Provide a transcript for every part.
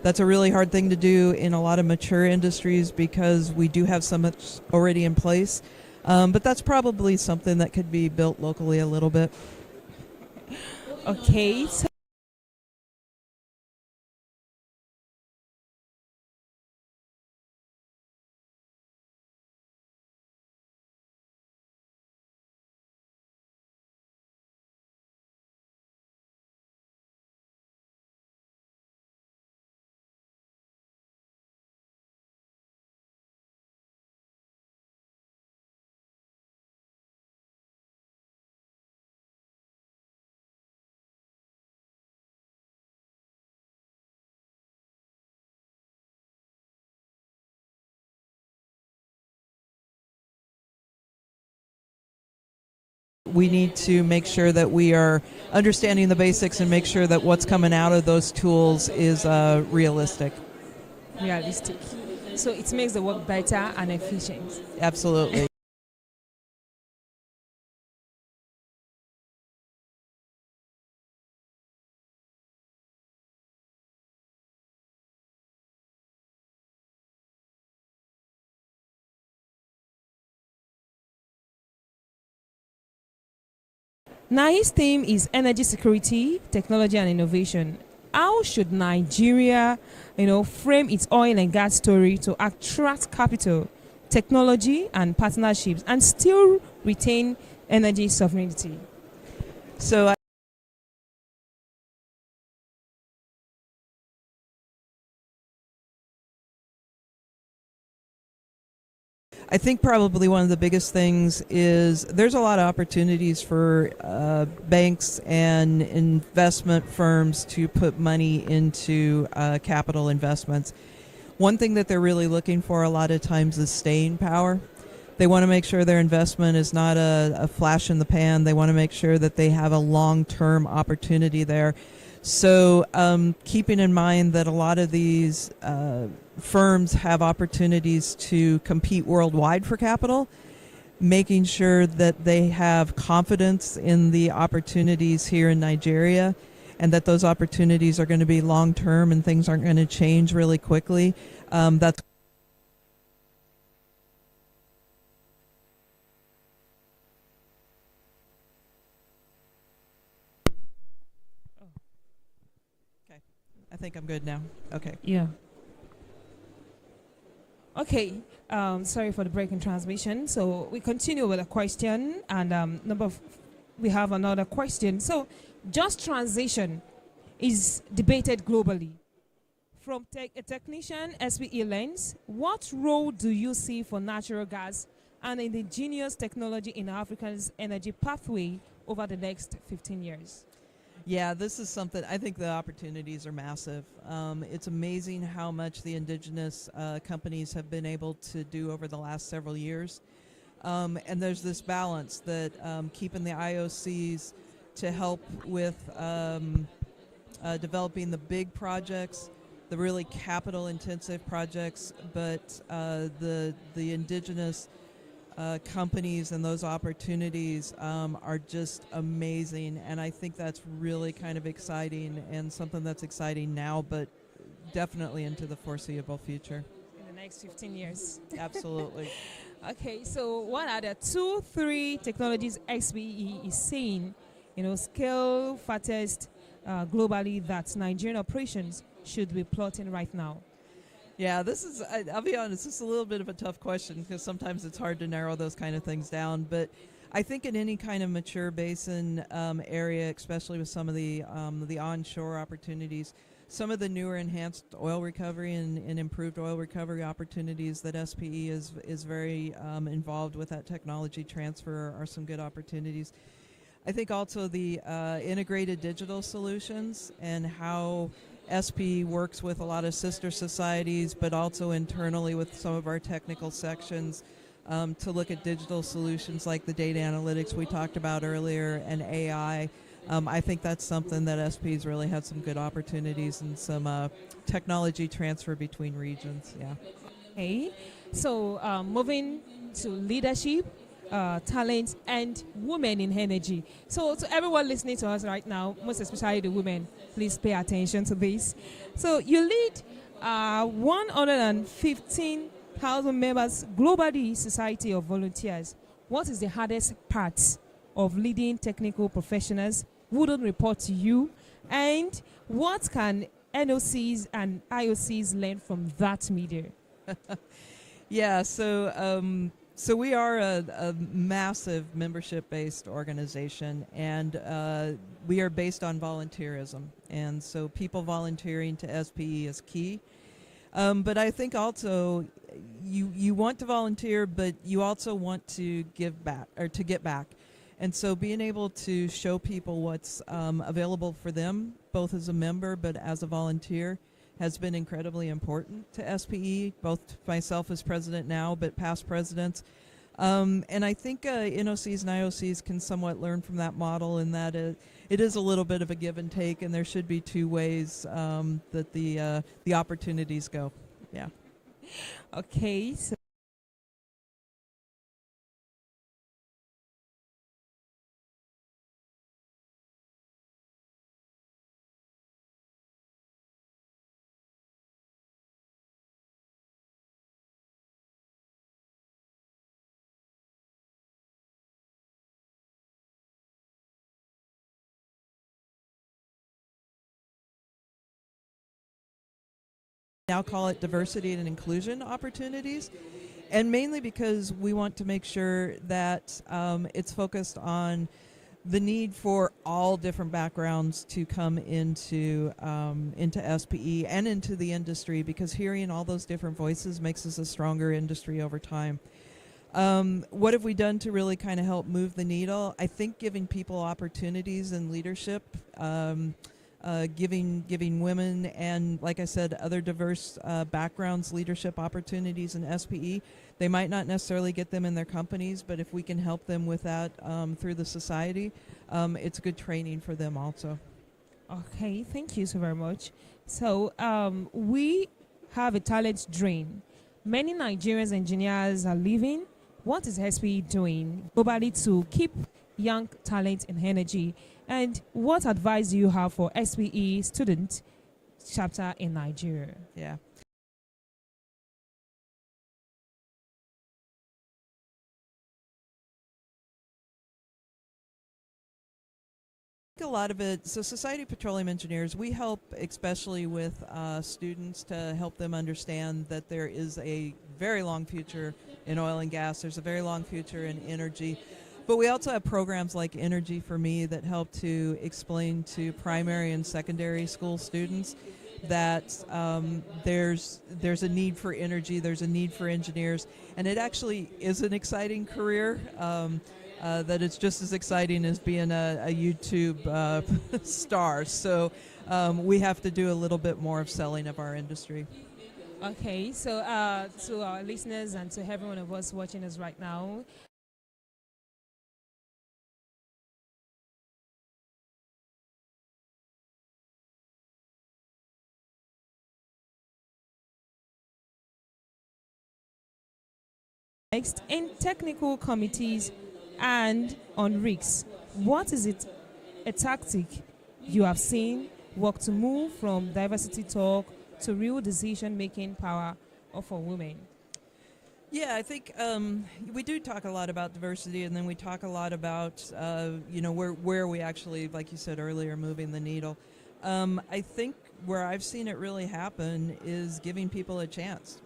That's a really hard thing to do in a lot of mature industries because we do have so much already in place. But that's probably something that could be built locally a little bit. Okay. So We need to make sure that we are understanding the basics and make sure that what's coming out of those tools is realistic. realistic. So it makes the work better and efficient. Absolutely. Naice's theme is energy security, technology, and innovation. How should Nigeria, frame its oil and gas story to attract capital, technology, and partnerships, and still retain energy sovereignty? So I think probably one of the biggest things is there's a lot of opportunities for banks and investment firms to put money into capital investments. One thing that they're really looking for a lot of times is staying power. They want to make sure their investment is not a flash in the pan. They want to make sure that they have a long-term opportunity there. So keeping in mind that a lot of these firms have opportunities to compete worldwide for capital, making sure that they have confidence in the opportunities here in Nigeria and that those opportunities are going to be long-term and things aren't going to change really quickly. That's okay. I think I'm good now. Okay. Yeah. Okay. Sorry for the break in transmission. So we continue with a question, and we have another question. So, just transition is debated globally. From a technician SPE lens, what role do you see for natural gas and indigenous technology in Africa's energy pathway over the next 15 years? Yeah, this is something, I think the opportunities are massive. It's amazing how much the indigenous companies have been able to do over the last several years. And there's this balance that keeping the IOCs to help with developing the big projects, the really capital intensive projects, but the indigenous companies and those opportunities are just amazing, and I think that's really kind of exciting and something that's exciting now, but definitely into the foreseeable future. In the next 15 years. Absolutely. Okay, so what are the 2-3 technologies XBE is saying, scale fattest globally that Nigerian operations should be plotting right now? Yeah, this is, I'll be honest, this is a little bit of a tough question because sometimes it's hard to narrow those kind of things down. But I think in any kind of mature basin area, especially with some of the onshore opportunities, some of the newer enhanced oil recovery and improved oil recovery opportunities that SPE is very involved with, that technology transfer, are some good opportunities. I think also the integrated digital solutions and how SP works with a lot of sister societies, but also internally with some of our technical sections to look at digital solutions like the data analytics we talked about earlier and AI. I think that's something that SP's really had some good opportunities and some technology transfer between regions. Yeah. Okay, so moving to leadership, talent, and women in energy. So to everyone listening to us right now, most especially the women, please pay attention to this. So you lead 115,000 members globally, Society of Volunteers. What is the hardest part of leading technical professionals who don't report to you? And what can NOCs and IOCs learn from that media? Yeah, so we are a massive membership-based organization, and we are based on volunteerism. And so people volunteering to SPE is key. But I think also you want to volunteer, but you also want to give back or to get back. And so being able to show people what's available for them, both as a member but as a volunteer, has been incredibly important to SPE, both myself as president now, but past presidents. And I think NOCs and IOCs can somewhat learn from that model, in that it is a little bit of a give and take, and there should be two ways that the opportunities go. Yeah. Okay, so Now call it diversity and inclusion opportunities, and mainly because we want to make sure that it's focused on the need for all different backgrounds to come into SPE and into the industry, because hearing all those different voices makes us a stronger industry over time. What have we done to really kind of help move the needle? I think giving people opportunities and leadership, giving women and, like I said, other diverse backgrounds leadership opportunities in SPE. They might not necessarily get them in their companies, but if we can help them with that through the society, it's good training for them also. okay, thank you so very much. So we have a talent drain. Many Nigerian engineers are leaving. What is SPE doing globally to keep young talent in energy? And what advice do you have for SPE student chapter in Nigeria? Yeah. A lot of it, so Society of Petroleum Engineers, we help especially with students to help them understand that there is a very long future in oil and gas. There's a very long future in energy. But we also have programs like Energy for Me that help to explain to primary and secondary school students that there's a need for energy, there's a need for engineers, and it actually is an exciting career. That it's just as exciting as being a YouTube star. So we have to do a little bit more of selling of our industry. Okay, so to our listeners and to every one of us watching us right now, next, in technical committees and on rigs, what is it a tactic you have seen work to move from diversity talk to real decision-making power for women? Yeah, I think we do talk a lot about diversity, and then we talk a lot about where we actually, like you said earlier, moving the needle. I think where I've seen it really happen is giving people a chance,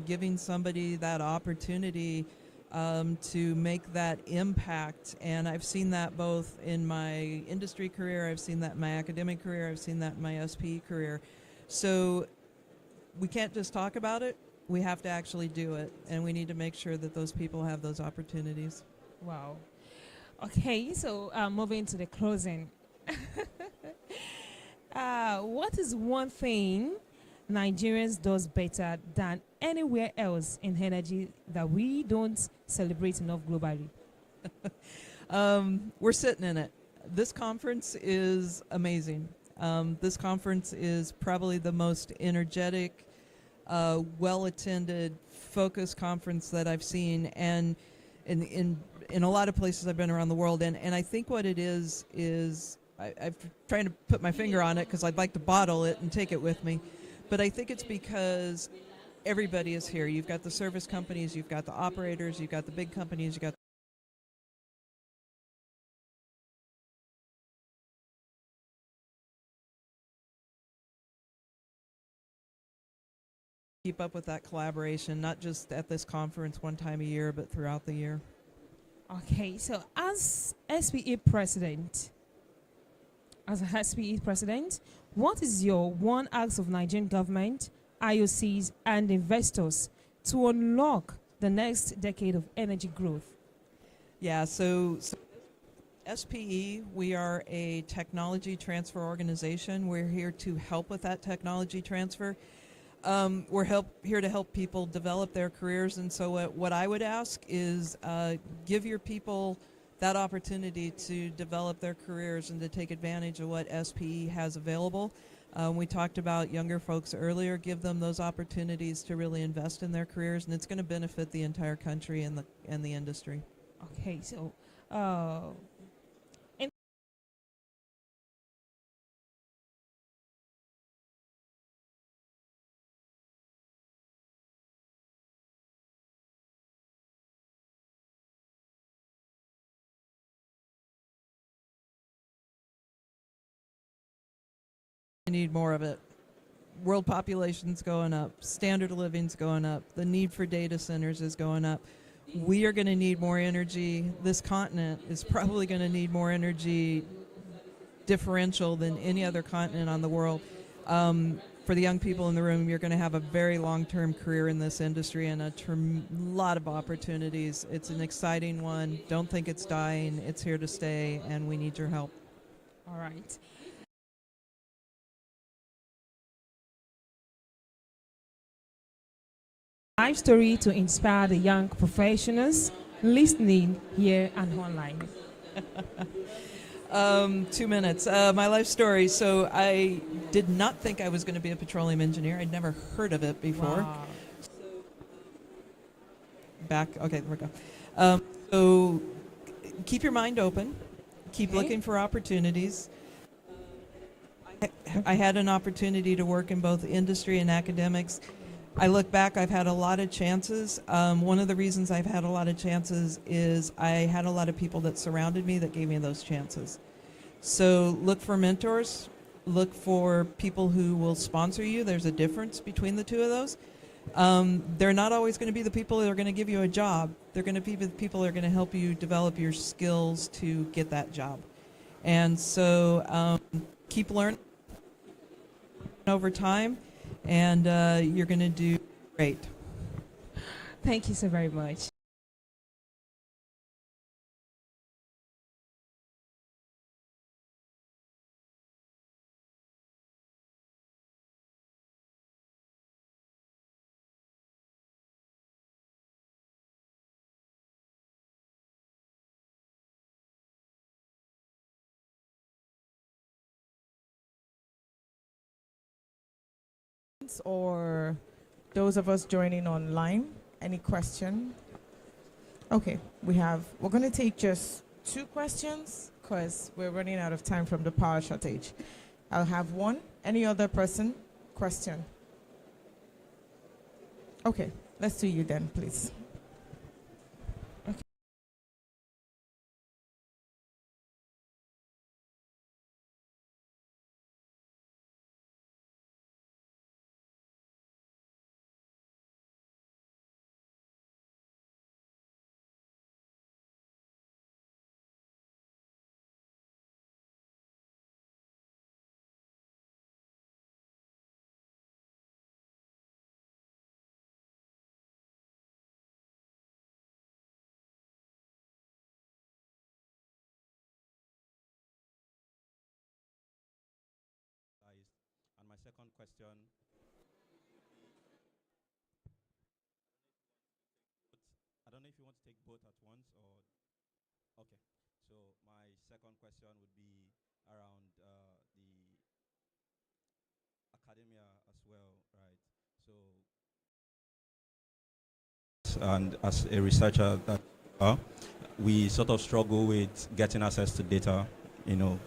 giving somebody that opportunity to make that impact. And I've seen that both in my industry career, I've seen that in my academic career, I've seen that in my SPE career. So we can't just talk about it, we have to actually do it, and we need to make sure that those people have those opportunities. Wow. Okay, so moving to the closing. What is one thing Nigerians does better than anywhere else in energy that we don't celebrate enough globally? We're sitting in it. This conference is amazing. This conference is probably the most energetic, well-attended, focused conference that I've seen, and in a lot of places I've been around the world. And I think what it is I'm trying to put my finger on it because I'd like to bottle it and take it with me. But I think it's because everybody is here. You've got the service companies, you've got the operators, you've got the big companies, you've got keep up with that collaboration, not just at this conference one time a year, but throughout the year. Okay, so as a SPE president, what is your one ask of Nigerian government, IOCs, and investors to unlock the next decade of energy growth? Yeah, so SPE, we are a technology transfer organization. We're here to help with that technology transfer. We're here to help people develop their careers, and so what I would ask is give your people that opportunity to develop their careers and to take advantage of what SPE has available. We talked about younger folks earlier. Give them those opportunities to really invest in their careers, and it's going to benefit the entire country and the industry. Okay, so We need more of it. World population's going up, standard of living's going up, the need for data centers is going up. We are going to need more energy. This continent is probably going to need more energy differential than any other continent on the world. For the young people in the room, you're going to have a very long-term career in this industry and a lot of opportunities. It's an exciting one. Don't think it's dying. It's here to stay, and we need your help. all right. Life story to inspire the young professionals listening here and online. 2 minutes. My life story. So I did not think I was going to be a petroleum engineer. I'd never heard of it before. Wow. Okay, there we go. So keep your mind open. Keep Okay. looking for opportunities. I had an opportunity to work in both industry and academics. I look back, I've had a lot of chances. One of the reasons I've had a lot of chances is I had a lot of people that surrounded me that gave me those chances. So look for mentors, look for people who will sponsor you. There's a difference between the two of those. They're not always going to be the people that are going to give you a job. They're going to be the people that are going to help you develop your skills to get that job. And so keep learning over time, and you're going to do great. Thank you so very much. Or those of us joining online, any question? Okay, we're going to take just 2 questions because we're running out of time from the power shortage. I'll have one. Any other person? Question? Okay, let's do you then, please. And my second question, I don't know if you want to take both at once or, okay. So my second question would be around the academia as well, right? So, and as a researcher, that we sort of struggle with getting access to data, you know,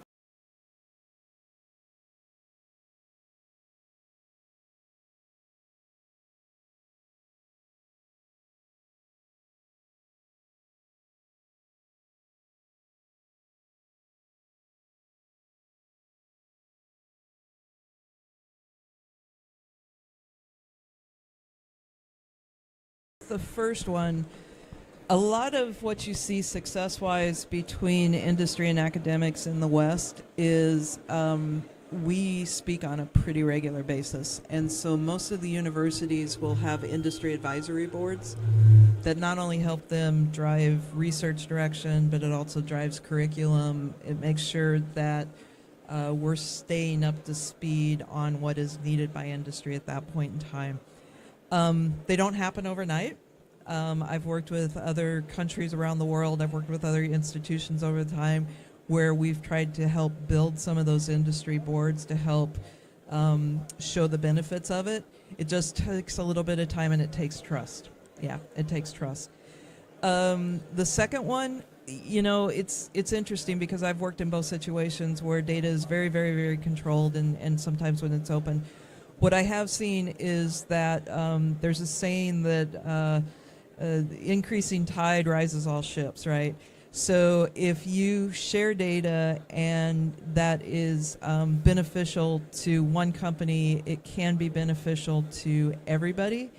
the first one, a lot of what you see success-wise between industry and academics in the West is we speak on a pretty regular basis. And so most of the universities will have industry advisory boards that not only help them drive research direction, but it also drives curriculum. It makes sure that we're staying up to speed on what is needed by industry at that point in time. They don't happen overnight. I've worked with other countries around the world. I've worked with other institutions over time where we've tried to help build some of those industry boards to help show the benefits of it. It just takes a little bit of time and it takes trust. Yeah, it takes trust. The second one, you know, it's interesting because I've worked in both situations where data is very, very, very controlled and sometimes when it's open. What I have seen is that there's a saying that increasing tide rises all ships, right? So if you share data and that is beneficial to one company, it can be beneficial to everybody.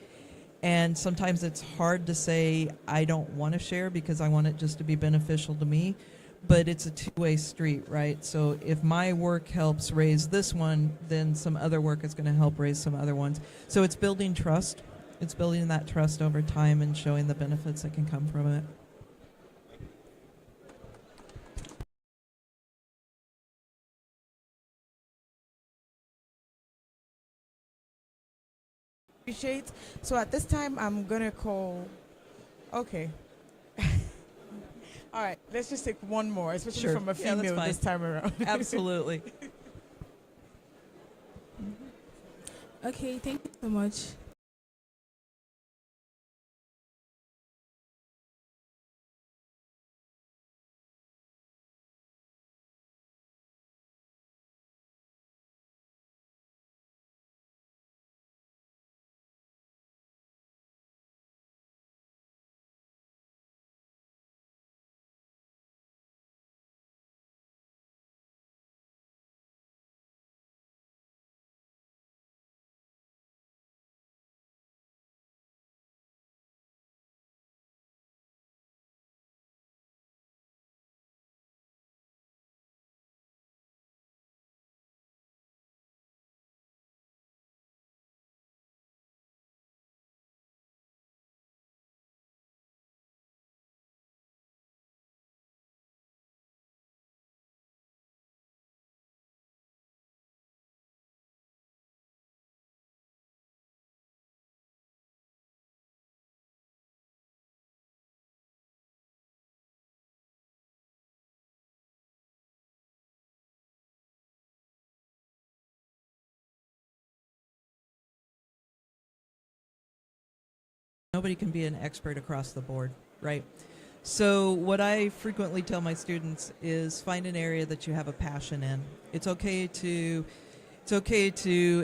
And sometimes it's hard to say, I don't want to share because I want it just to be beneficial to me. But it's a two-way street, right? So if my work helps raise this one, then some other work is going to help raise some other ones. So it's building trust. It's building that trust over time and showing the benefits that can come from it. Appreciate. So at this time, I'm going to call. Okay. All right, let's just take one more, especially Sure. from a Yeah, that's female fine. this time around. Absolutely. Okay, thank you so much. Nobody can be an expert across the board, right? So what I frequently tell my students is find an area that you have a passion in. It's okay to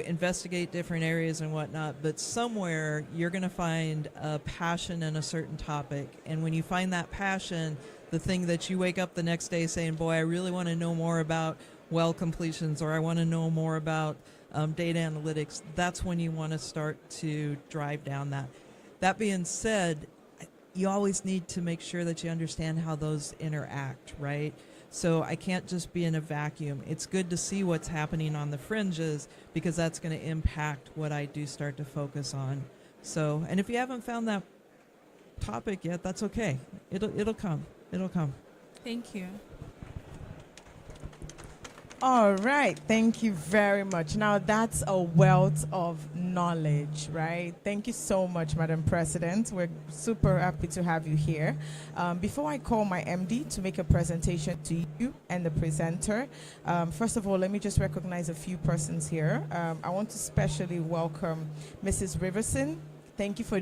investigate different areas and whatnot, but somewhere you're going to find a passion in a certain topic. And when you find that passion, the thing that you wake up the next day saying, boy, I really want to know more about well completions, or I want to know more about data analytics, that's when you want to start to drive down that. That being said, you always need to make sure that you understand how those interact, right? So I can't just be in a vacuum. It's good to see what's happening on the fringes because that's going to impact what I do start to focus on. So, and if you haven't found that topic yet, that's okay. It'll come. It'll come. Thank you. All right, thank you very much. Now that's a wealth of knowledge, right? Thank you so much, Madam President. We're super happy to have you here. Before I call my MD to make a presentation to you and the presenter, first of all, let me just recognize a few persons here. I want to specially welcome Mrs. Riverson. Thank you for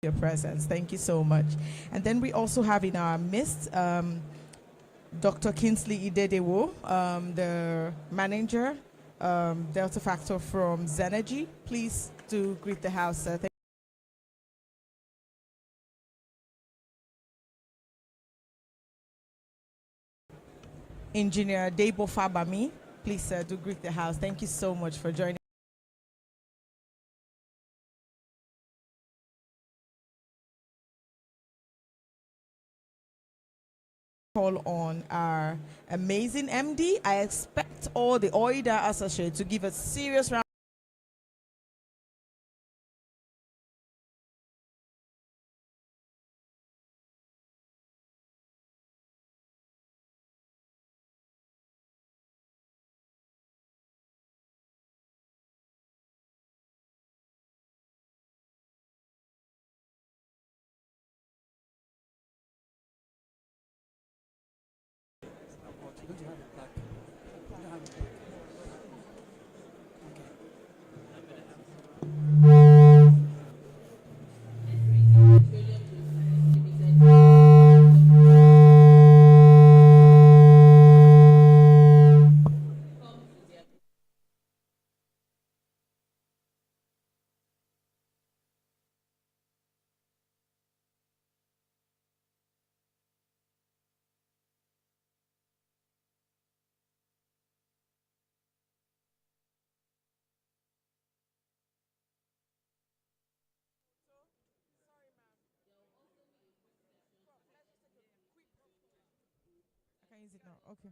your presence. Thank you so much. And then we also have in our midst Dr. Kingsley Idedewo, the manager, Delta Factor from Zenergy. Please do greet the house, sir. Engineer Debo Fabami, Please, sir, do greet the house. Thank you so much for joining. Call on our amazing MD. I expect all the Oida associates to give a serious round. I can use it now. Okay.